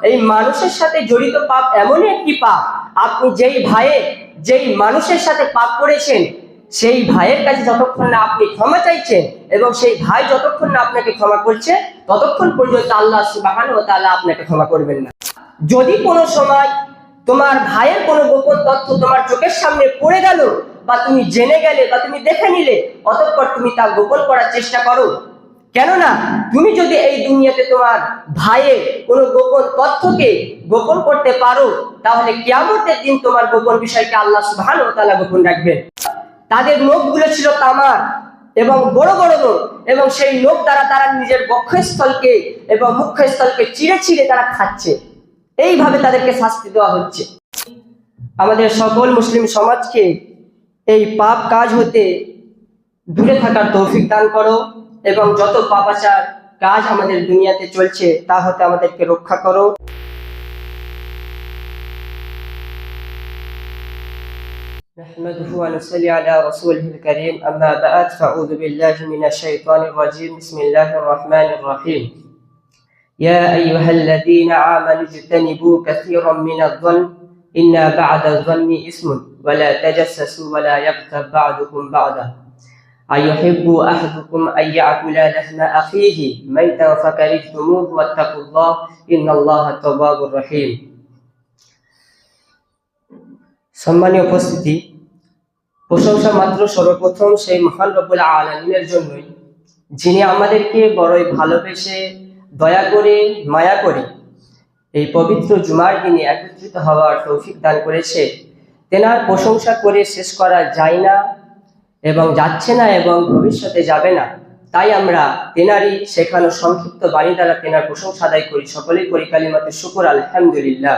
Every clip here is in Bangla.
এই মানুষের সাথে জড়িত পাপ এমনই একটি পাপ, আপনি যেই মানুষের সাথে পাপ করেছেন সেই ভাইয়ের কাছে যতক্ষণ না আপনি ক্ষমা চাইছেন এবং সেই ভাই যতক্ষণ না আপনাকে ক্ষমা করছে ততক্ষণ পর্যন্ত আল্লাহ সুবহানাহু ওয়া তাআলা আপনাকে ক্ষমা করবেন না। যদি কোনো সময় তোমার ভাইয়ের কোনো গোপন তথ্য তোমার চোখের সামনে পড়ে গেল বা তুমি জেনে গেলে বা তুমি দেখে নিলে, অতঃপর তুমি তা গোপন করার চেষ্টা করো। কেননা তুমি যদি এই দুনিয়াতে তোমার ভাইয়ের কোনো গোপন তথ্যকে গোপন করতে পারো, তাহলে কিয়ামতের দিন তোমার গোপন বিষয়কে আল্লাহ সুবহানাহু ওয়া তাআলা গোপন রাখবেন। তাদের নখগুলো ছিল তামার এবং বড় বড় নখ, এবং সেই নখ দ্বারা তারা নিজের বক্ষস্থলকে এবং মুখস্থলকে চিড়ে চিড়ে তারা খাচ্ছে। এইভাবে তাদেরকে শাস্তি দেওয়া হচ্ছে। আমাদের সকল মুসলিম সমাজকে এই পাপ কাজ হতে দূরে থাকার তৌফিক দান করো এবং যত পাপাচার কাজ আমাদের দুনিয়াতে চলছে তা হতে আমাদেরকে রক্ষা করো। نحمده ونصلي على رسوله الكريم أما بعد فأعوذ بالله من الشيطان الرجيم بسم الله الرحمن الرحيم يا أيها الذين آمنوا اجتنبوا كثيرا من الظن إن بعد الظن إثم ولا تجسسوا ولا يغتب بعضكم بعضا أيحب أحدكم أن يأكل لحم أخيه ميتا فكرهتموه واتقوا الله إن الله تواب رحيم। সম্মানীয় উপস্থিতি, প্রশংসা মাত্র সর্বপ্রথম সেই মহান রব্বুল আলামিনের জন্যই, যিনি আমাদেরকে বড়ই ভালোবেসে দয়া করে মায়া করে এই পবিত্র জুমার দিনে একত্রিত হওয়ার তৌফিক দান করেছে। তেনার প্রশংসা করে শেষ করা যায় না এবং যাচ্ছে না এবং ভবিষ্যতে যাবে না। তাই আমরা তেনারই শেখানো সংক্ষিপ্ত বাণী দ্বারা তেনার প্রশংসা আদায় করি। সকলেই করি কালিমাতে শুকর আলহামদুলিল্লাহ।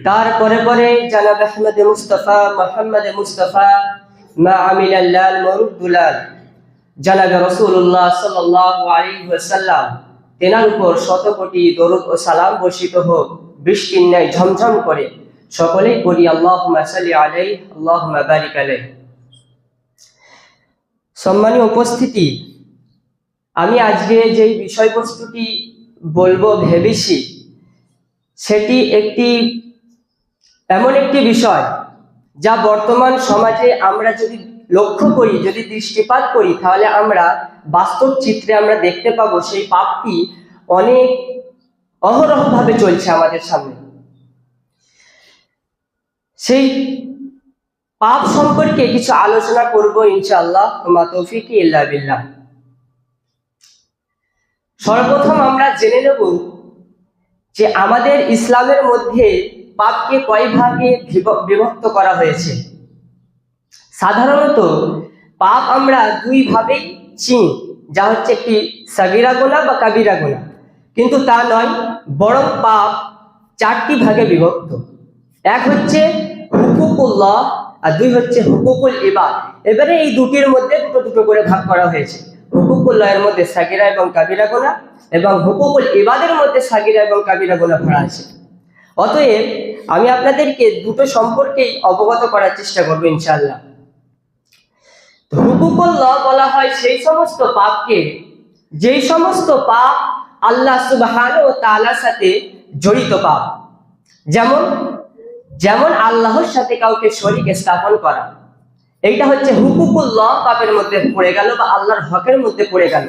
তারপরে পরে জনাব আহমদ মুস্তাফা মুহাম্মদ মুস্তাফা মা আমিলাল্লাল মরুদুলাল জনাব রাসূলুল্লাহ সাল্লাল্লাহু আলাইহি ওয়াসাল্লাম, তেনার উপর শত কোটি দরুদ ও সালাম বর্ষিত হোক বৃষ্টির ন্যায় ঝমঝম করে। সকলেই করি আল্লাহুম্মা সাল্লি আলাইহি আল্লাহুম্মা বারিক আলাইহি। সম্মানীয় উপস্থিতি, আমি আজকে যেই বিষয়বস্তুটি বলবো ভেবেছি সেটি এমন একটি বিষয় যা বর্তমান সমাজে আমরা যদি লক্ষ্য করি, যদি দৃষ্টিপাত করি, তাহলে আমরা বাস্তব চিত্রে আমরা দেখতে পাবো সেই পাপটি অনেক অহরহভাবে চলছে আমাদের সামনে। সেই পাপ সম্পর্কে কিছু আলোচনা করব ইনশাআল্লাহ, মা তৌফিকি ইল্লা বিল্লাহ। সর্বপ্রথম আমরা জেনে নেব যে আমাদের ইসলামের মধ্যে পাপকে কয় ভাগে বিভক্ত করা হয়েছে। সাধারণত পাপ আমরা দুই ভাবেই চিনি, যা হচ্ছে একটি সাগীরা গুনাহ বা কাবীরা গুনাহ, কিন্তু তা নয়, বরং পাপ চারটি ভাগে বিভক্ত। এক হচ্ছে হুকুকুল্লাহ আর দুই হচ্ছে হুকুকুল ইবাদ। এবারে এই দুটির মধ্যে দুটো করে ভাগ করা হয়েছে। হুকুকুল্লাহের মধ্যে সাগীরা এবং কাবীরা গুনাহ এবং হুকুকুল ইবাদের মধ্যে সাগীরা এবং কাবীরা গুনাহ ভরা আছে। অতএব আমি আপনাদেরকে দুটো সম্পর্কেই অবগত করার চেষ্টা করবো ইনশাআল্লাহ। হুকুকুল্লাহ বলা হয় সেই সমস্ত পাপকে, যেই সমস্ত পাপ আল্লাহ সুবহানাহু ওয়া তাআলার সাথে জড়িত পাপ। যেমন আল্লাহর সাথে কাউকে শরীক স্থাপন করা, এইটা হচ্ছে হুকুকুল্লাহ পাপের মধ্যে পড়ে গেল বা আল্লাহর হকের মধ্যে পড়ে গেল।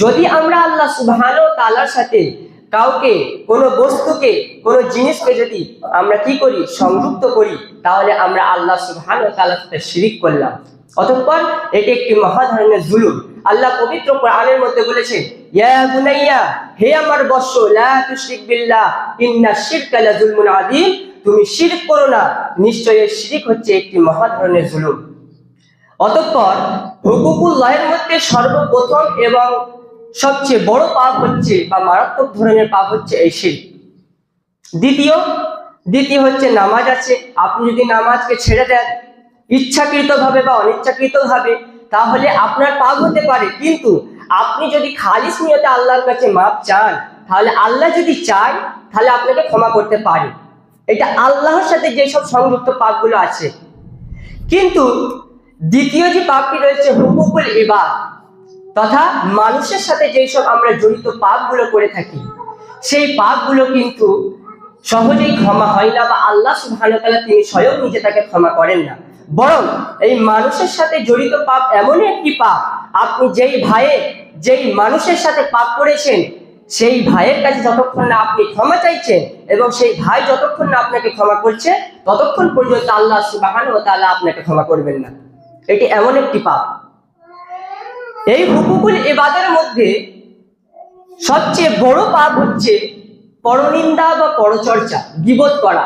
যদি আমরা আল্লাহ সুবহানাহু ওয়া তাআলার সাথে কাউকে, কোনো বস্তুকে, কোনো জিনিসকে যদি আমরা কি করি, সংযুক্ত করি, তাহলে আমরা আল্লাহ সুবহানাহু ওয়া তাআলার সাথে শিরিক করলাম। অতঃপর এটি একটি মহা ধরনের জুলুম। আল্লাহ পবিত্র কোরআনের মধ্যে বলেছেন, ইয়া বুনাইয়া, হে আমার বৎস, লা তুশরিক বিল্লাহ ইন্নাশ শিরকা লাযুলমুন আযীম, তুমি শিরক করো না, নিশ্চয়ই শিরক হচ্ছে একটি মহা ধরনের জুলুম। অতঃপর হুকুকুল্লাহের মধ্যে সর্বপ্রথম এবং সবচেয়ে বড় পাপ হচ্ছে বা মারাত্মক ধরনের পাপ হচ্ছে এই শিরক। দ্বিতীয় হচ্ছে নামাজ আছে। আপনি যদি নামাজকে ছেড়ে দেন ইচ্ছাকৃতভাবে বা অনিচ্ছাকৃতভাবে, তাহলে আপনার পাপ হতে পারে, কিন্তু আপনি যদি খালিস নিয়তে আল্লাহর কাছে মাপ চান, তাহলে আল্লাহ যদি চায় তাহলে আপনাকে ক্ষমা করতে পারে। এটা আল্লাহর সাথে যেসব সংযুক্ত পাপগুলো আছে। কিন্তু দ্বিতীয় যে পাপটি রয়েছে হুকুকুল ইবাদ, তথা মানুষের সাথে যেসব আমরা জড়িত পাপগুলো করে থাকি, সেই পাপগুলো কিন্তু সহজেই ক্ষমা হয় না, বা আল্লাহ সুবহানাহু ওয়া তাআলা তিনি স্বয়ং নিজে তাকে ক্ষমা করেন না। বরং এই মানুষের সাথে জড়িত পাপ এমনই একটি পাপ, আপনি যেই মানুষের সাথে পাপ করেছেন সেই ভাইয়ের কাছে যতক্ষণ না আপনি ক্ষমা চাইছেন এবং সেই ভাই যতক্ষণ না আপনাকে ক্ষমা করছে, ততক্ষণ পর্যন্ত আল্লাহ সুবহানাহু ওয়া তাআলা আপনাকে ক্ষমা করবেন না। এটি এমন একটি পাপ। এই হুকুকুল ইবাদের মধ্যে সবচেয়ে বড় পাপ হচ্ছে পরনিন্দা বা পরচর্চা, গীবত করা।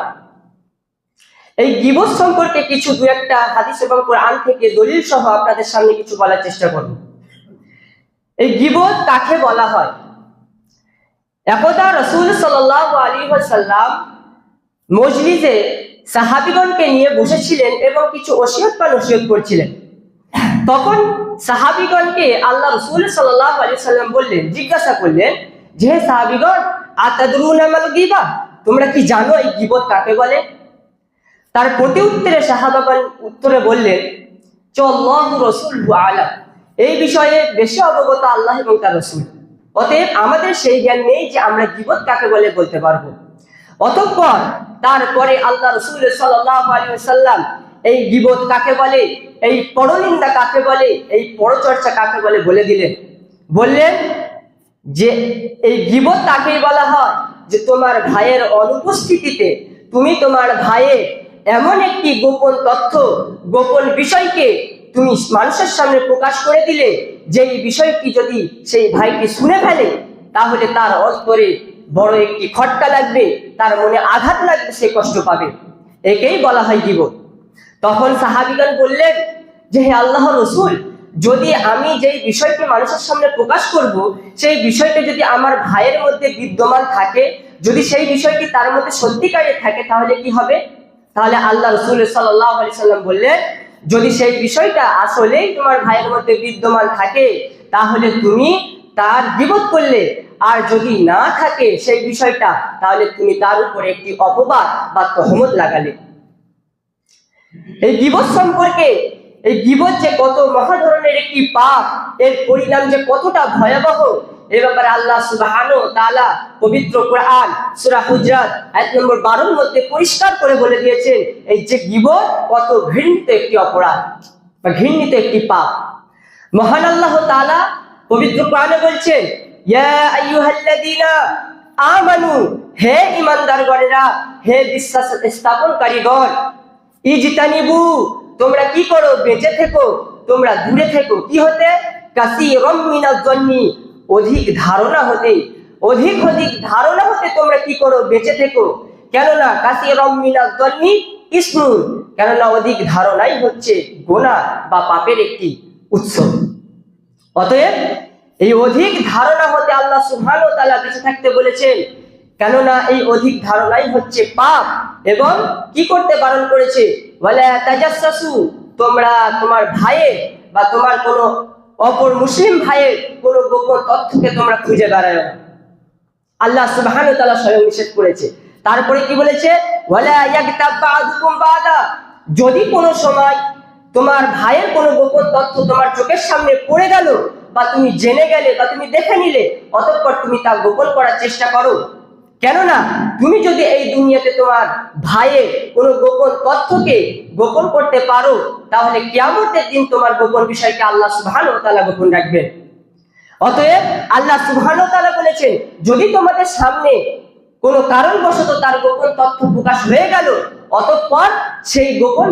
এই গীবত সম্পর্কে কিছু দু একটা হাদিস এবং কোরআন থেকে দলিল সহ আপনাদের সামনে কিছু বলার চেষ্টা করব। এই গীবত কাকে বলা হয়? একদা রাসূল সাল্লাল্লাহু আলাইহি ওয়াসাল্লাম মজলিসে সাহাবীগণকে নিয়ে বসেছিলেন এবং কিছু ওসিয়ত বা নসিহত করছিলেন। তখন সাহাবীগণকে আল্লাহ রাসূল সাল্লাল্লাহু আলাইহি ওয়াসাল্লাম জিজ্ঞাসা করলেন যে, হে সাহাবীগণ, আতাদরুনা মাল গীবা, তোমরা কি জানো এই গীবত কাকে বলে? তার প্রতি উত্তরে সাহাবাগণ উত্তরে বললেন, আল্লাহু রাসূলুহু আলাম, এই বিষয়ে বেশি অবগত আল্লাহ এবং তার রাসূল। অতএব আমাদের সেই জ্ঞান নেই যে আমরা গীবত কাকে বলে বলতে পারবো। অতঃপর তারপরে আল্লাহ রাসূল সাল্লাল্লাহু আলাইহি ওয়াসাল্লাম এই গীবত কাকে বলে, এই পরনিন্দা কাকে বলে, এই পরচর্চা কাকে বলে বলে দিলেন। বললেন যে এই গীবত তাকেই বলা হয় যে তোমার ভাইয়ের অনুপস্থিতিতে তুমি তোমার ভাইয়ের এমন একটি গোপন তথ্য, গোপন বিষয়কে তুমি মানুষের সামনে প্রকাশ করে দিলে, যেই বিষয়টি যদি সেই ভাইটি শুনে ফেলে তাহলে তার অন্তরে বড় একটি খটকা লাগবে, তার মনে আঘাত লাগবে, সে কষ্ট পাবে। একেই বলা হয় গীবত। তখন সাহাবীগণ বললেন যে, হে আল্লাহর রাসূল, যদি আমি যেই বিষয়টি মানুষের সামনে প্রকাশ করব সেই বিষয়টা যদি আমার ভাইয়ের মধ্যে বিদ্যমান থাকে, যদি সেই বিষয়টি তার মধ্যে সত্যিকারের থাকে, তাহলে কি হবে? তাহলে আল্লাহ রাসূল সাল্লাল্লাহু আলাইহি সাল্লাম বললেন, যদি সেই বিষয়টা আসলেই তোমার ভাইয়ের মধ্যে বিদ্যমান থাকে তাহলে তুমি তার গীবত করলে, আর যদি না থাকে সেই বিষয়টা তাহলে তুমি তার উপরে একটি অপবাদ বা তহমত লাগালে। এই গীবত সম্পর্কে, এই গীবত যে কত মহা ধরনের একটি পাপ, এর পরিণাম যে কতটা ভয়াবহ, এ ব্যাপারে আল্লাহ সুবহানাহু ওয়া তাআলা পবিত্র কোরআন সূরা হুজরাত আয়াত নম্বর 12 এর মধ্যে পরিষ্কার করে বলে দিয়েছেন এই যে গীবত কত ঘৃণিত একটি অপরাধ বা ঘৃণিত একটি পাপ। মহান আল্লাহ তাআলা পবিত্র কোরআনে বলছেন, ইয়া আইয়ুহাল্লাযীনা আমানু, হে ঈমানদারগণেরা, হে বিশ্বাস স্থাপনকারীগণ, ইজতানিবু, তোমরা কি করো? বেঁচে থেকো, তোমরা দূরে থেকো। কি হতে? কাসীরাম মিনাজ জন্নি, অধিক ধারণা হতে, অধিক ধারণা হতে তোমরা কি করো? বেঁচে থেকো। কেননা কাসীরাম মিনাজ জন্নি ইসমুন, কেননা অধিক ধারণাই হচ্ছে গুনাহ বা পাপের একটি উৎস। অতএব এই অধিক ধারণা হতে আল্লাহ সুবহানাহু ওয়া তাআলা বেঁচে থাকতে বলেছেন, কেননা এই অধিক ধারণাই হচ্ছে পাপ। এবং কি করতে বারণ করেছে? ওয়ালা তাজাসসু, তোমরা তোমার ভাইয়ের বা তোমার কোনো অপর মুসলিম ভাইয়ের কোনো গোপন তথ্যকে তোমরা খুঁজে বেড়াও না। আল্লাহ সুবহানাহু ওয়া তাআলা স্বয়ং নিষেধ করেছে। তারপরে কি বলেছে? ওয়ালা ইয়াগতাব বা'দুকুম বা'দা, যদি কোনো সময় তোমার ভাইয়ের কোনো গোপন তথ্য তোমার চোখের সামনে পড়ে গেল, বা তুমি জেনে গেলে, বা তুমি দেখে নিলে, অতঃপর তুমি তা গোপন করার চেষ্টা করো। কেননা তুমি যদি এই দুনিয়াতে তোমার ভাইয়ের কোনো গোপন তথ্যকে গোপন করতে পারো, তাহলে কিয়ামতের দিন তোমার গোপন বিষয়কে আল্লাহ সুবহানাহু ওয়া তাআলা গোপন রাখবেন। অতএব আল্লাহ সুবহানাহু ওয়া তাআলা বলেছেন, যদি তোমাদের সামনে কোনো কারণবশত তার গোপন তথ্য প্রকাশ হয়ে গেল, অতঃপর সেই গোপন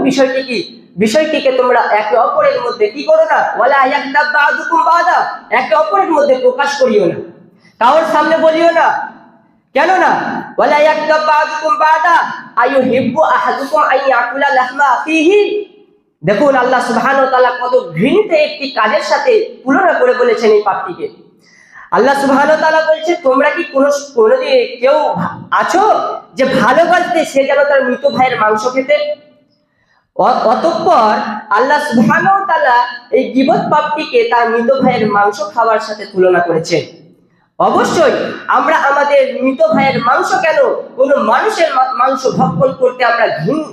বিষয়টিকে তোমরা একে অপরের মধ্যে কি করো না? ওয়ালা ইয়াগতাব বা'দুকুম বা'দা, একে অপরের মধ্যে প্রকাশ করিও না, কারোর সামনে বলিও না। কেননা ওয়ালা ইয়াগতাব বা'দুকুম বা'দা আইয়ুহিব্বু আহাদুকুম আন ইয়াকুলা লাহমা আখিহি, দেখুন আল্লাহ সুবহানাহু ওয়া তাআলা কত ঘৃণিত একটি কাজের সাথে তুলনা করে বলেছেন এই পাপটিকে। আল্লাহ সুবহানাহু ওয়া তাআলা বলছে, তোমরা কি কোনোদিন কেউ আছো যে ভালোবাসতে সে যেন তার মৃত ভাইয়ের মাংস খেতে? অতঃপর আল্লাহ সুবহানাহু ওয়া তাআলা এই গীবত পাপটিকে তার মৃত ভাইয়ের মাংস খাওয়ার সাথে তুলনা করেছেন। অবশ্যই আমরা আমাদের মৃত ভাইয়ের মাংস কেন, কোনো মানুষের মাংস ভক্ষণ করতে আমরা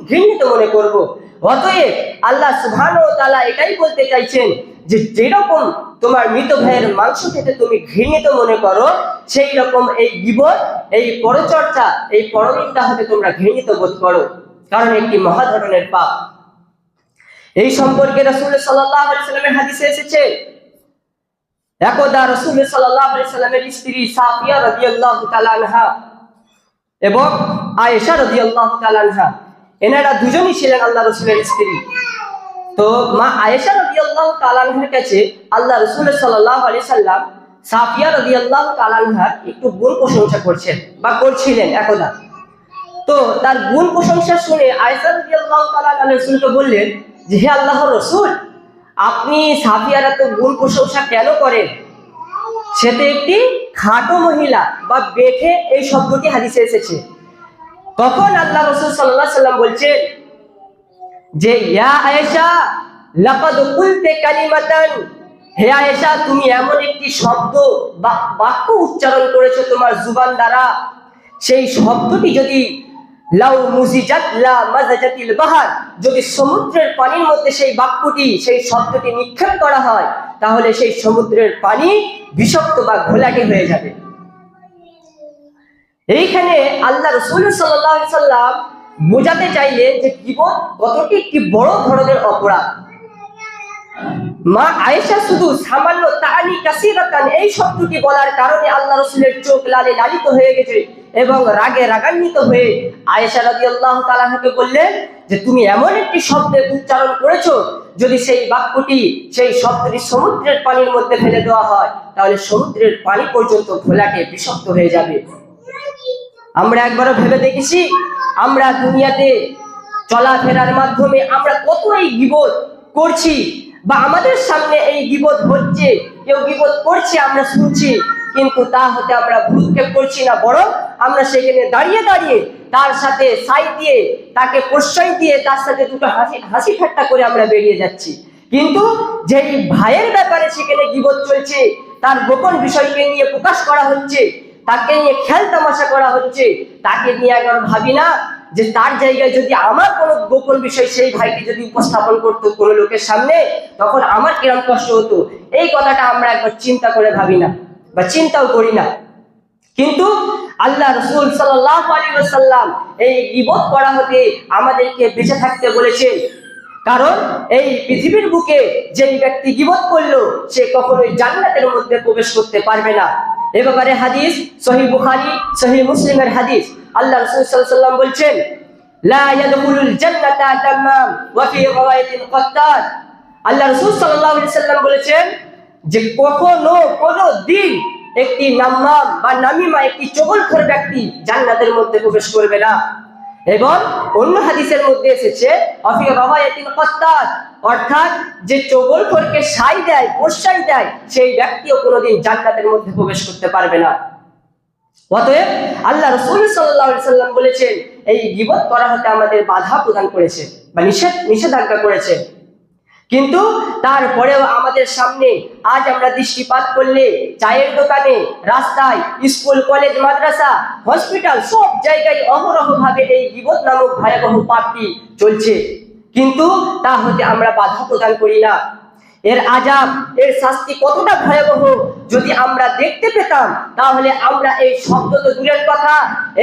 ঘৃণিত মনে করব? অতএব আল্লাহ সুবহানাহু ওয়া তাআলা এটাই বলতে চাইছেন যে যেরকম তোমার মৃত ভাইয়ের মাংস খেতে তুমি ঘৃণিত মনে করো, সেই রকম এই গীবত, এই পরচর্চা, এই পরনিন্দা হতে তোমরা ঘৃণিত বোধ করো, কারণ একটি মহা ধরনের পাপ। এই সম্পর্কে রাসূল সাল্লাল্লাহু আলাইহি সাল্লামের হাদিসে এসেছে, একদা রাসূল সাল্লাল্লাহু আলাইহি সাল্লামের স্ত্রী সাফিয়া রাদিয়াল্লাহু তাআলা আনহা এবং আয়েশা রাদিয়াল্লাহু তাআলা আনহা, এনারা দুজনই ছিলেন আল্লাহ রাসূলের স্ত্রী। তো মা আয়েশা রাদিয়াল্লাহু তাআলা আনহার কাছে আল্লাহ রাসূল সাল্লাল্লাহু আলাইহি সাল্লাম সাফিয়া রাদিয়াল্লাহু তাআলা আনহার একটু গুণ প্রশংসা করছেন বা করছিলেন একদা। তো তার গুণ প্রশংসা শুনে আয়েশা রাদিয়াল্লাহু তাআলা আনহা রাসূলকে বললেন যে, হে আল্লাহর রাসূল, আপনি সাফিয়ার এত গুণ প্রশংসা কেন করেন? সে তো একটি খাটো মহিলা বা বেঠে, এই শব্দটি হাদিসে এসেছে। তখন আল্লাহ রাসূল সাল্লাল্লাহু আলাইহি সাল্লাম বলছেন যে, ইয়া আয়েশা লাকাদ কুলতে কালিমাতান, হে আয়েশা, তুমি এমন একটি শব্দ বা বাক্য উচ্চারণ করেছো তোমার জুবান দ্বারা, সেই শব্দটি যদি লাউ মুজিজাত লা মাজাজাতিল বাহার, যদি সমুদ্রের পানির মধ্যে সেই বাক্যটি, সেই শব্দটি নিক্ষেপ করা হয়, তাহলে সেই সমুদ্রের পানি বিষাক্ত বা ঘোলাটে হয়ে যাবে। এইখানে আল্লাহ রাসূল সাল্লাল্লাহু আলাইহি সাল্লাম বোঝাতে চাইলেন যে গীবত কতটি একটি বড় ধরনের অপরাধ। মা আয়েশা শুধু সামান্য তানি কাসিরাতান এই শব্দটি বলার কারণে আল্লাহ রাসূলের চোখ লালে লালিত হয়ে গেছে এবং রাগে রাগান্বিত হয়ে আয়েশা রাদিয়াল্লাহু তাআলা আনহাকে বললেন যে, তুমি এমন একটি শব্দের উচ্চারণ করেছো, যদি সেই বাক্যটি, সেই শব্দটি সমুদ্রের পানির মধ্যে ফেলে দেওয়া হয়, তাহলে সমুদ্রের পানি পর্যন্ত ঘোলাটে বিষাক্ত হয়ে যাবে। আমরা একবারও ভেবে দেখেছি, আমরা দুনিয়াতে চলাফেরার মাধ্যমে আমরা কত এই গীবত করছি, বা আমাদের সামনে এই গীবত হচ্ছে, কেউ গীবত করছে আমরা শুনছি, কিন্তু তা হতে আমরা ভ্রুক্ষেপ করছি না, বরং আমরা সেখানে দাঁড়িয়ে দাঁড়িয়ে তার সাথে সাই দিয়ে, তাকে প্রশ্রয় দিয়ে, তার সাথে দুটো হাসি ঠাট্টা করে আমরা বেরিয়ে যাচ্ছি। কিন্তু যেই ভাইয়ের ব্যাপারে সেখানে গীবত চলছে, তার গোপন বিষয়কে নিয়ে প্রকাশ করা হচ্ছে, তাকে নিয়ে খেল তামাশা করা হচ্ছে, তাকে নিয়ে একবার ভাবি না যে তার জায়গায় যদি আমার কোনো গোপন বিষয় সেই ভাইটি যদি উপস্থাপন করতো কোনো লোকের সামনে, তখন আমার কিরকম কষ্ট হতো। এই কথাটা আমরা একবার চিন্তা করে ভাবি না বা চিন্তাও করি না। কিন্তু আল্লাহ রাসূল সাল্লাল্লাহু আলাইহি ওয়াসাল্লাম এই গীবত করা হতে আমাদেরকে বেঁচে থাকতে বলেছেন, কারণ এই পৃথিবীর বুকে যেই ব্যক্তি গীবত করলো, সে কখনোই জান্নাতের মধ্যে প্রবেশ করতে পারবে না। এ ব্যাপারে হাদিস সহিহ বুখারী, সহিহ মুসলিমের হাদিস, আল্লাহ রাসূল সাল্লাল্লাহু আলাইহি ওয়াসাল্লাম বলছেন, লা ইয়াদখুলুল জান্নাতা তাম্মাম ওয়া ফি রাওয়ায়াতিন কাত্তার। আল্লাহ রাসূল সাল্লাল্লাহু আলাইহি ওয়াসাল্লাম বলেছেন যে কোনো দিন একটি নাম্মাম বা নামিমা, একটি চগলখোর ব্যক্তি জান্নাতের মধ্যে প্রবেশ করবে না। এবং অন্য হাদিসের মধ্যে এসেছে অফি রাওয়ায়াতিন কাত্তার, অর্থাৎ যে চগলখোরকে সাই দেয়, প্রশ্রয় দেয়, সেই ব্যক্তিও কোনোদিন জান্নাতের মধ্যে প্রবেশ করতে পারবে না। অতএব আল্লাহ রাসূল সাল্লাল্লাহু আলাইহি সাল্লাম বলেছেন, এই গীবত করা হতে আমাদের বাধা প্রদান করেছে বা নিষেধাজ্ঞা করেছে। কিন্তু তারপরেও আমাদের সামনে আজ আমরা দৃষ্টিপাত করলে চায়ের দোকানে, রাস্তায়, স্কুল, কলেজ, মাদ্রাসা, হসপিটাল, সব জায়গায় অহরহভাবে এই গীবত নামক ভয়াবহ পাপটি চলছে, কিন্তু তা হতে আমরা বাধা প্রদান করি না। এর আযাব, এর শাস্তি কতটা ভয়াবহ যদি আমরা দেখতে পেতাম, তাহলে আমরা এই শব্দ তো দূরের কথা,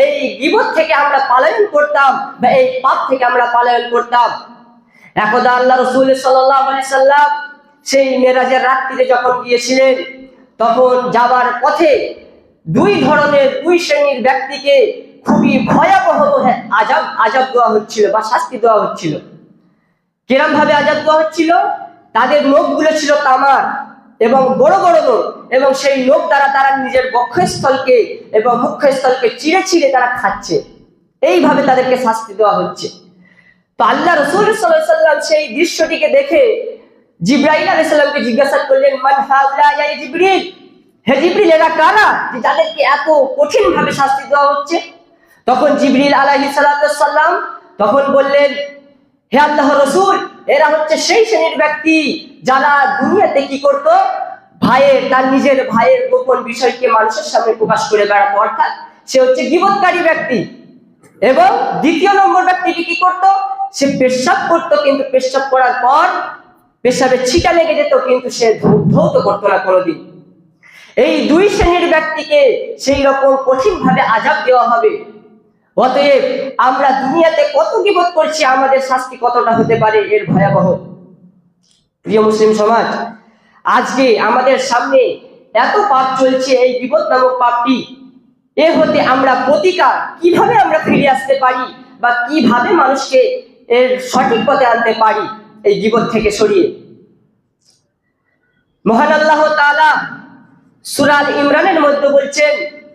এই গীবত থেকে আমরা পলায়ন করতাম বা এই পাপ থেকে আমরা পলায়ন করতাম। একদা আল্লাহ রাসূল সাল্লাল্লাহু আলাইহি সাল্লাম সেই মেরাজের রাত্রিতে যখন গিয়েছিলেন, তখন যাবার পথে দুই শ্রেণীর ব্যক্তিকে খুবই ভয়াবহ আযাব দেওয়া হচ্ছিল বা শাস্তি দেওয়া হচ্ছিল। কিরম ভাবে আযাব দেওয়া হচ্ছিল? তাদের নখগুলো ছিল তামার এবং বড় বড় নখ, এবং সেই নখ দ্বারা তারা নিজের বক্ষস্থলকে এবং মুখস্থলকে চিড়ে চিড়ে তারা খাচ্ছে। এইভাবে তাদেরকে শাস্তি দেওয়া হচ্ছে। তো আল্লাহ রাসূল সাল্লাল্লাহু আলাইহি সাল্লাম সেই দৃশ্যটিকে দেখে জিবরাইল আলাইহিস সালামকে জিজ্ঞাসা করলেন, মান হাউলা ইয়া জিবরিল, হে জিবরিল, এরা কারা যে যাদেরকে এত কঠিন ভাবে শাস্তি দেওয়া হচ্ছে? তখন জিবরিল আলাইহিস সালাম তখন বললেন, হে আল্লাহর রাসূল, এরা হচ্ছে সেই শ্রেণীর ব্যক্তি যারা দুনিয়াতে কি করত, তার নিজের ভাইয়ের গোপন বিষয়কে মানুষের সামনে প্রকাশ করে বেড়াতো, অর্থাৎ সে হচ্ছে গীবতকারী ব্যক্তি। এবং দ্বিতীয় নম্বর ব্যক্তিটি কি করত? সে পেশাব করত, কিন্তু পেশাব করার পর পেশাবে ছিটা লেগে যেত, কিন্তু সে ধৌত করতো না কোনোদিন। এই দুই শ্রেণীর ব্যক্তিকে সেই রকম কঠিন ভাবে আযাব দেওয়া হবে। অতএব আমরা দুনিয়াতে কত গীবত করছি, আমাদের শাস্তি কতটা হতে পারে এর ভয়াবহ। প্রিয় মুসলিম সমাজ, আজকে আমাদের সামনে এত পাপ চলছে, এই গীবত নামক পাপটি, এ হতে আমরা প্রতিকার কিভাবে আমরা ফিরে আসতে পারি বা কিভাবে মানুষকে এর সঠিক পথে আনতে পারি এই গীবত থেকে সরিয়ে। মহান আল্লাহ তাআলা সূরা আল ইমরানের মধ্যে বলছেন,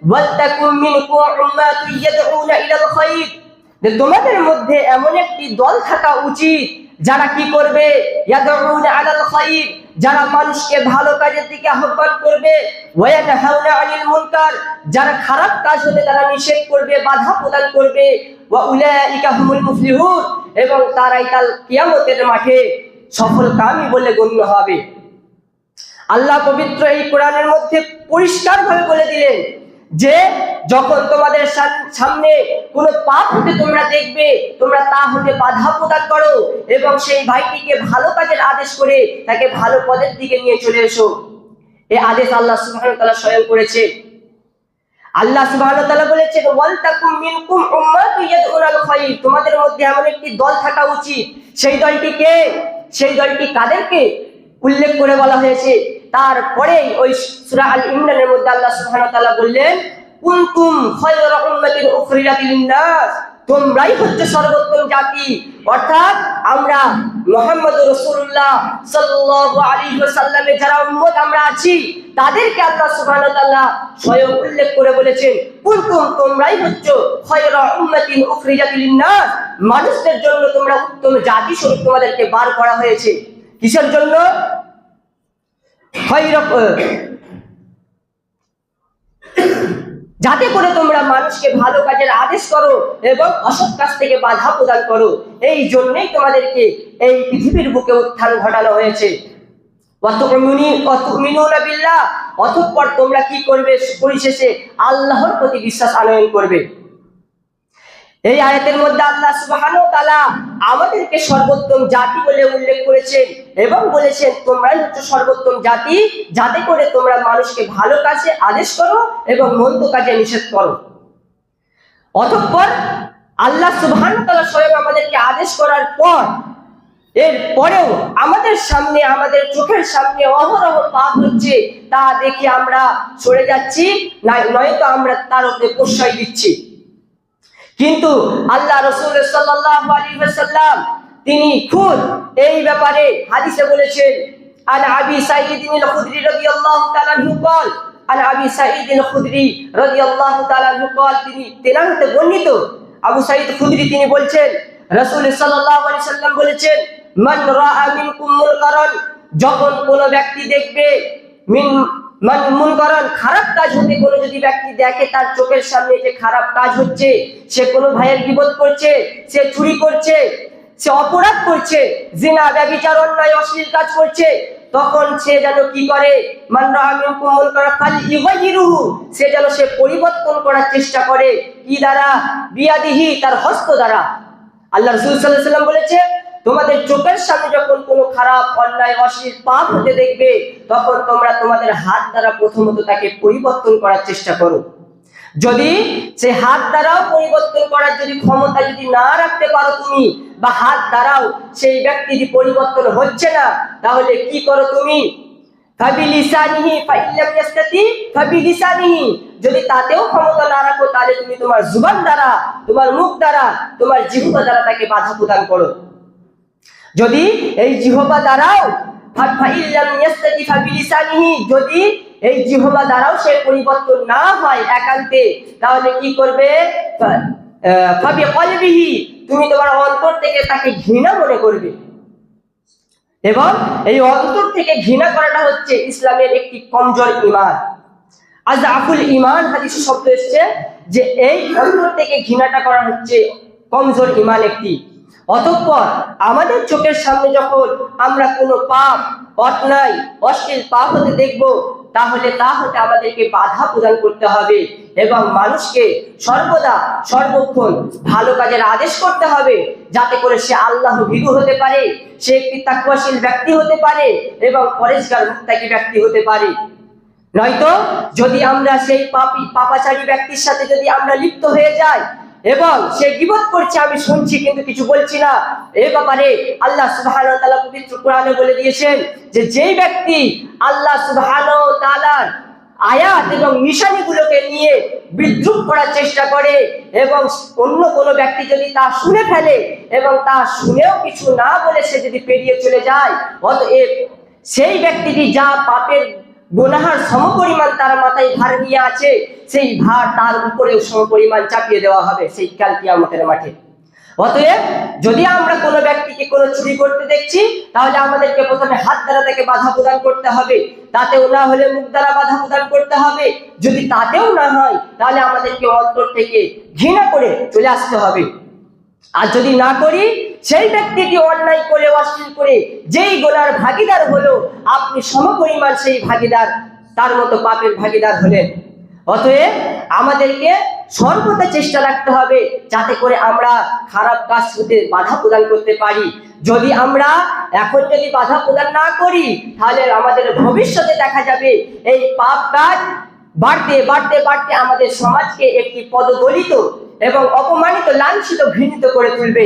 ওয়ালতাকুম মিনকুম উম্মাতুন ইয়াদউনা ইলাল খায়র, যে তোমাদের মধ্যে এমন একটি দল থাকা উচিত যারা কি করবে, ইয়াদউনা আলাল খায়র, যারা মানুষকে ভালো কাজের দিকে আহ্বান করবে, ওয়া ইয়ানহাউনা আনিল মুনকার, যারা খারাপ কাজ হতে তারা নিষেধ করবে, বাধা প্রদান করবে, ওয়া উলাইকা হুমুল মুফলিহুন, এবং তারাই কাল কিয়ামতের মাঠে সফলকামী বলে গণ্য হবে। আল্লাহ পবিত্র এই কোরআনের মধ্যে পরিষ্কারভাবে বলে দিলেন যে যখন তোমাদের সামনে কোনো পাপ হতে তোমরা দেখবে, তোমরা তা হতে বাধা প্রদান করো এবং সেই ভাইটিকে ভালো কাজের আদেশ করে তাকে ভালো পদের দিকে নিয়ে চলে এসো। এই আদেশ আল্লাহ সুবহানাহু ওয়া তাআলা স্বয়ং করেছে। আল্লাহ সুবহানাহু ওয়া তাআলা বলেছেন, ওয়ালতাকুম মিনকুম উম্মাতুন ইয়াদউনাল খায়র, তোমাদের মধ্যে এমন একটি দল থাকা উচিত। সেই দলটিকে, সেই দলটি কাদেরকে উল্লেখ করে বলা হয়েছে। তারপরে ওই সূরা আল ইমরানের মধ্যে আল্লাহ সুবহানাহু ওয়া তাআলা বললেন, কুনতুম খায়রা উম্মাতিন উখরিজাত লিন-নাস, তোমরাই হচ্ছে সর্বোত্তম জাতি। অর্থাৎ আমরা মুহাম্মদুর রাসূলুল্লাহ সাল্লাল্লাহু আলাইহি ওয়াসাল্লামের যারা উম্মত আমরা আছি, তাদেরকে আল্লাহ সুবহানাহু ওয়া তাআলা স্বয়ং উল্লেখ করে বলেছেন, কুনতুম, তোমরাই হচ্ছে খায়রা উম্মাতিন উখরিজাত লিন-নাস, মানুষদের জন্য তোমরা উত্তম জাতি স্বরূপ তোমাদেরকে বার করা হয়েছে। কিসের জন্য? যাতে করে তোমরা মানুষকে ভালো কাজের আদেশ করো এবং অসৎ কাজ থেকে বাধা প্রদান করো। এই জন্যই তোমাদেরকে এই পৃথিবীর বুকে উত্থান ঘটানো হয়েছে। ওয়াতুমিনুনা বিল্লাহ, অতঃপর তোমরা কি করবে? পরিশেষে আল্লাহর প্রতি বিশ্বাস আনয়ন করবে। এই আয়াতের মধ্যে আল্লাহ সুবহানাহু ওয়া তাআলা আমাদেরকে সর্বোত্তম জাতি বলে উল্লেখ করেছেন এবং বলেছেন, তোমরাই হচ্ছে সর্বোত্তম জাতি, যাতে করে তোমরা মানুষকে ভালো কাজে আদেশ করো এবং মন্দ কাজে নিষেধ করো। অতঃপর আল্লাহ সুবহানাহু ওয়া তাআলা স্বয়ং আমাদেরকে আদেশ করার পর, এর পরেও আমাদের সামনে, আমাদের চোখের সামনে অহরহ পাপ হচ্ছে, তা দেখে আমরা সরে যাচ্ছি, নয়তো আমরা তার উপরে প্রশ্রয় দিচ্ছি। কিন্তু আল্লাহ রাসূল সাল্লাল্লাহু আলাইহি ওয়াসাল্লাম তিনি খুদ এই ব্যাপারে হাদিসে বলেছেন, আন আবি সাঈদ আল-খুদরি রাদিয়াল্লাহু তাআলা আনহু قال, আন আবি সাঈদ আল-খুদরি রাদিয়াল্লাহু তাআলা আনহু قال, তিনি তেনার হতে বর্ণিত আবু সাঈদ খুদরি তিনি বলছেন, রাসূল সাল্লাল্লাহু আলাইহি ওয়াসাল্লাম বলেছেন, মান রাআ মিনকুম মুনকারান, যখন কোন ব্যক্তি দেখবে, মুনকারান খারাপ কাজ হতে কোনো যদি ব্যক্তি দেখে, তার চোখের সামনে যে খারাপ কাজ হচ্ছে, সে কোনো ভাইয়ের গীবত করছে, সে চুরি করছে, সে অপরাধ করছে, জিনা, ব্যভিচার, অন্যায়, অশ্লীল কাজ করছে, তখন সে যেন কি করে? মান রাআ মিনকুম মুনকারান ফালইউগাইরুহু, সে যেন সে পরিবর্তন করার চেষ্টা করে। কি দ্বারা? বিয়াদিহি, তার হস্ত দ্বারা। আল্লাহ রাসূল সাল্লাল্লাহু আলাইহি ওয়াসাল্লাম বলেছে, তোমাদের চোখের সামনে যখন কোনো খারাপ, অন্যায়, অশ্লীল পাপ হতে দেখবে, তখন তোমরা তোমাদের হাত দ্বারা প্রথমত তাকে পরিবর্তন করার চেষ্টা করো। যদি সে হাত দ্বারাও পরিবর্তন করার যদি ক্ষমতা যদি না রাখতে পারো তুমি, বা হাত দ্বারাও সেই ব্যক্তি যদি পরিবর্তন হচ্ছে না, তাহলে কি করো তুমি? ফাবিলিসানিহি ফাইল্লাম ইয়াস্তাতি ফাবিলিসানিহি, যদি তাতেও ক্ষমতা না রাখো, তাহলে তুমি তোমার জুবান দ্বারা, তোমার মুখ দ্বারা, তোমার জিহ্বা দ্বারা তাকে বাধা প্রদান করো। যদি এই জিহ্বা দ্বারাও ফাইল্লাম ইয়াস্তাতি ফাবিলিসানিহি, যদি এই জিহ্বা দ্বারাও সে পরিবর্তন না হয় একান্তে, তাহলে কি করবে? ফাবিকলবিহি, তুমি তোমার অন্তর থেকে তাকে ঘৃণা মনে করবে। এবং এই অন্তর থেকে ঘৃণা করাটা হচ্ছে ইসলামের একটি কমজোর ঈমান। আযআফুল ঈমান হাদিসে শব্দ এসেছে যে এই অন্তর থেকে ঘৃণাটা করা হচ্ছে কমজোর ঈমান একটি। অতঃপর আমাদের চোখের সামনে যখন আমরা কোনো পাপ, অন্যায়, অশ্লীল পাপ হতে দেখব, তাহলে তা হতে আমাদেরকে বাধা প্রদান করতে হবে এবং মানুষকে সর্বদা সর্বক্ষণ ভালো কাজের আদেশ করতে হবে, যাতে করে সে আল্লাহ ভীরু হতে পারে, সে একটি তাকওয়াশীল ব্যক্তি হতে পারে এবং পরেশগার মুত্তাকি ব্যক্তি হতে পারে। নয়তো যদি আমরা সেই পাপাচারী ব্যক্তির সাথে যদি আমরা লিপ্ত হয়ে যাই এবং সে গীবত করছে, আমি শুনছি কিন্তু কিছু বলছি না, এই ব্যাপারে আল্লাহ সুবহানাহু ওয়া তাআলা পবিত্র কোরআনে বলে দিয়েছেন যে যেই ব্যক্তি আল্লাহ সুবহানাহু ওয়া তাআলার আয়াত এবং নিশানিগুলোকে নিয়ে বিদ্রুপ করার চেষ্টা করে এবং অন্য কোনো ব্যক্তি যদি তা শুনে ফেলে এবং তা শুনেও কিছু না বলে সে যদি পেরিয়ে চলে যায়, অতএব সেই ব্যক্তিটি যা পাপের গুনাহার সমপরিমাণ তার মাথায় ভার নিয়ে আছে, সেই ভার তার উপরেও সমপরিমাণ চাপিয়ে দেওয়া হবে সেই কাল কিয়ামতের মাঠে। অতএব যদি আমরা কোনো ব্যক্তিকে কোনো চুরি করতে দেখছি, তাহলে আমাদেরকে প্রথমে হাত দ্বারা তাকে বাধা প্রদান করতে হবে, তাতেও না হলে মুখ দ্বারা বাধা প্রদান করতে হবে, যদি তাতেও না হয় তাহলে আমাদেরকে অন্তর থেকে ঘৃণা করে চলে আসতে হবে। আর যদি না করি, সেই ব্যক্তিটি অন্যায় করে অশ্লীল করে যেই গোনার ভাগীদার হলো, আপনি সমপরিমাণ সেই ভাগীদার তার মতো পাপের ভাগীদার হলেন। অতএব আমাদেরকে সর্বদা চেষ্টা রাখতে হবে যাতে করে আমরা খারাপ কাজ হতে বাধা প্রদান করতে পারি। যদি আমরা এখন যদি বাধা প্রদান না করি, তাহলে আমাদের ভবিষ্যতে দেখা যাবে এই পাপ কাজ বাড়তে বাড়তে বাড়তে আমাদের সমাজকে একটি পদদলিত এবং অপমানিত, লাঞ্ছিত, ঘৃণিত করে তুলবে।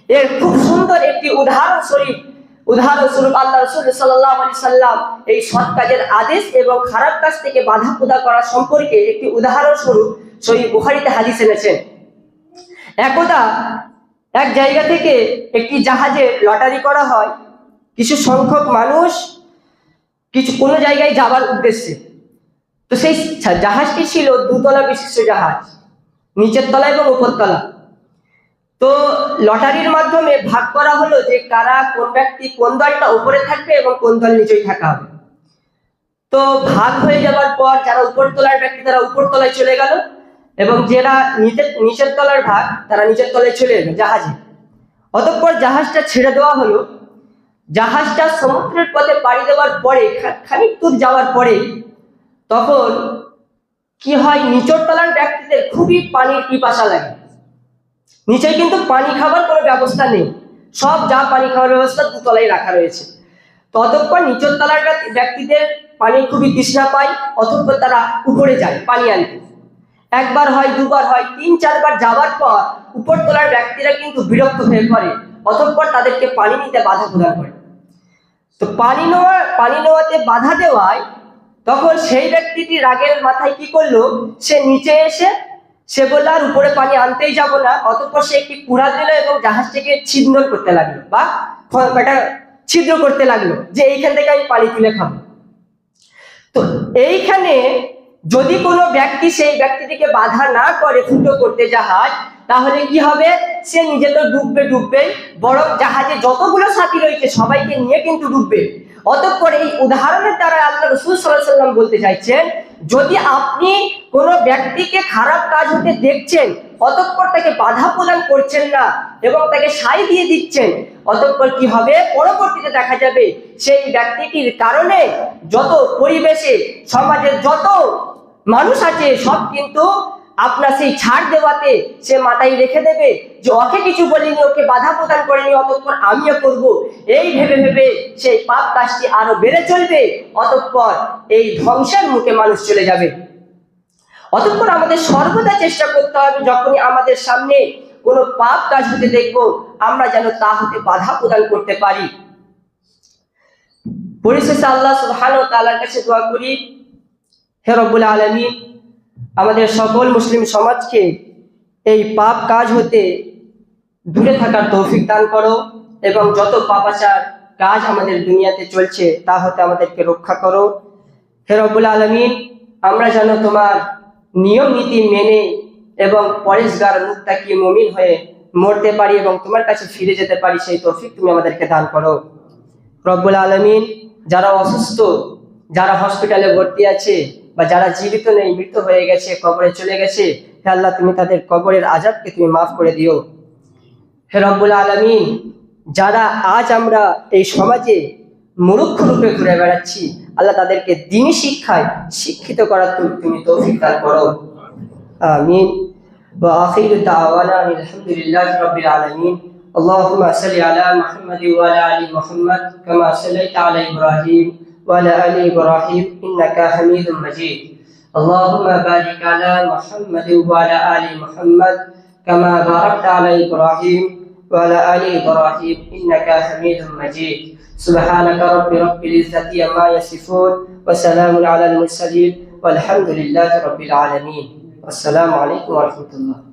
এর খুব সুন্দর একটি উদাহরণস্বরূপ আল্লাহ রাসূল সাল্লাল্লাহু আলাইহি সাল্লাম এই সৎ কাজের আদেশ এবং খারাপ কাজ থেকে বাধা প্রদান করা সম্পর্কে একটি উদাহরণস্বরূপ সহিহ বুখারীতে হাদিস এনেছেন। একদা এক জায়গা থেকে একটি জাহাজে লটারি করা হয়, কিছু সংখ্যক মানুষ কোনো জায়গায় যাবার উদ্দেশ্যে। তো সেই জাহাজটি ছিল দুতলা বিশিষ্ট জাহাজ, নিচের তলা এবং উপর তলা। তো লটারির মাধ্যমে ভাগ করা হলো যে কারা কোন ব্যক্তি কোন দলটা উপরে থাকবে এবং কোন দল নিচেই থাকা হবে। তো ভাগ হয়ে যাওয়ার পর যারা উপর তলার ব্যক্তি তারা উপর তলায় চলে গেল এবং যারা নিচের তলার ভাগ তারা নিচের তলায় চলে এলো জাহাজে। অতঃপর জাহাজটা ছেড়ে দেওয়া হলো। জাহাজটা সমুদ্রের পথে পাড়ি দেওয়ার পরে খানিক দূর যাওয়ার পরে তখন কি হয়, নিচের তলার ব্যক্তিদের খুবই পানির পিপাসা লাগে। নিচে কিন্তু পানি খাবার কোনো ব্যবস্থা নেই, সব যা পানি খাওয়ার ব্যবস্থা দুতলায় রাখা রয়েছে। ততক্ষণ নিচের তলার ব্যক্তিদের পানি খুবই তৃষ্ণা পায়, অতঃপর তারা উপরে যায় পানি আনতে। একবার হয়, দুবার হয়, 3-4 বার যাওয়ার পর উপর তলার ব্যক্তিরা কিন্তু বিরক্ত হয়ে পড়ে, অতঃপর তাদেরকে পানি নিতে বাধা প্রদান করে। তো পানি নেওয়াতে বাধা দেওয়ায় তখন সেই ব্যক্তিটি রাগের মাথায় কি করলো, সে নিচে এসে সে বলল আর উপরে পানি আনতেই যাব না। অতঃপর সে একটি কুড়া দিল এবং জাহাজটিকে ছিদ্র করতে লাগলো বা ছিদ্র করতে লাগলো যে এইখান থেকে আমি পানি তুলে খাবো। তো এইখানে যদি কোনো ব্যক্তি সেই ব্যক্তিটিকে বাধা না করে ফুটো করতে জাহাজ, তাহলে কি হবে, সে নিজে তো ডুববে, বরং জাহাজে যতগুলো সাথী রয়েছে সবাইকে নিয়ে কিন্তু ডুববে। অতঃপর এই উদাহরণের দ্বারা আল্লাহ রাসূল সাল্লাল্লাহু আলাইহি সাল্লাম বলতে চাইছেন, যদি আপনি কোনো ব্যক্তিকে খারাপ কাজ হতে দেখছেন, অতঃপর তাকে বাধা প্রদান করছেন না এবং তাকে সায় দিয়ে দিচ্ছেন, অতঃপর কি হবে, পরবর্তীতে দেখা যাবে সেই ব্যক্তিটির কারণে যত পরিবেশে সমাজের যত মানুষ আছে সব কিন্তু আপনার সেই ছাড় দেওয়াতে সে মাথায় রেখে দেবে যে ওকে কিছু বলিনি, ওকে বাধা প্রদান করেনি, অতঃপর আমিও করব। এই ভেবে ভেবে সেই পাপ কাজটি আরো বেড়ে চলবে, অতঃপর এই ধ্বংসের মুখে মানুষ চলে যাবে। অতঃপর আমাদের সর্বদা চেষ্টা করতে হবে যখনই আমাদের সামনে কোনো পাপ কাজ হতে দেখবো, আমরা যেন তা হতে বাধা প্রদান করতে পারি। পরিশেষে আল্লাহ সুবহানাহু ওয়া তাআলার কাছে দোয়া করি, হে রব্বুল আলামিন, আমাদের সকল মুসলিম সমাজকে এই পাপ কাজ হতে দূরে থাকার তৌফিক দান করো এবং যত পাপাচার কাজ আমাদের দুনিয়াতে চলছে তা হতে আমাদেরকে রক্ষা করো। হে রব্বুল আলামিন, আমরা যেন তোমার নিয়ম নীতি মেনে এবং পরেশগার মুত্তাকি মুমিন হয়ে মরতে পারি এবং তোমার কাছে ফিরে যেতে পারি, সেই তৌফিক তুমি আমাদেরকে দান করো। রব্বুল আলামিন, যারা অসুস্থ, যারা হসপিটালে ভর্তি আছে বা যারা জীবিত নেই, মৃত হয়ে গেছে, কবরে চলে গেছে, হে আল্লাহ তুমি তাদের কবরের আযাবকে তুমি মাফ করে দিও। হে রব্বুল আলামিন, যারা আজ আমরা এই সমাজে মূর্খ রূপে ঘুরে বেড়াচ্ছি, আল্লাহ তাদেরকে দ্বীনি শিক্ষায় শিক্ষিত করার তুমি তৌফিক দান করো। আমিন। ওয়া আখিরু দাওয়ানা আলহামদুলিল্লাহি রাব্বিল আলামিন। اللهم صل على محمد وعلى ال محمد كما صليت على ابراهيم وعلى ال ابراهيم انك حميد مجيد. اللهم بارك على محمد وعلى ال محمد كما باركت على ابراهيم وعلى ال ابراهيم انك حميد مجيد. سبحانك رب العزة عما يصفون وسلام على المرسلين والحمد لله رب العالمين. والسلام عليكم ورحمة الله.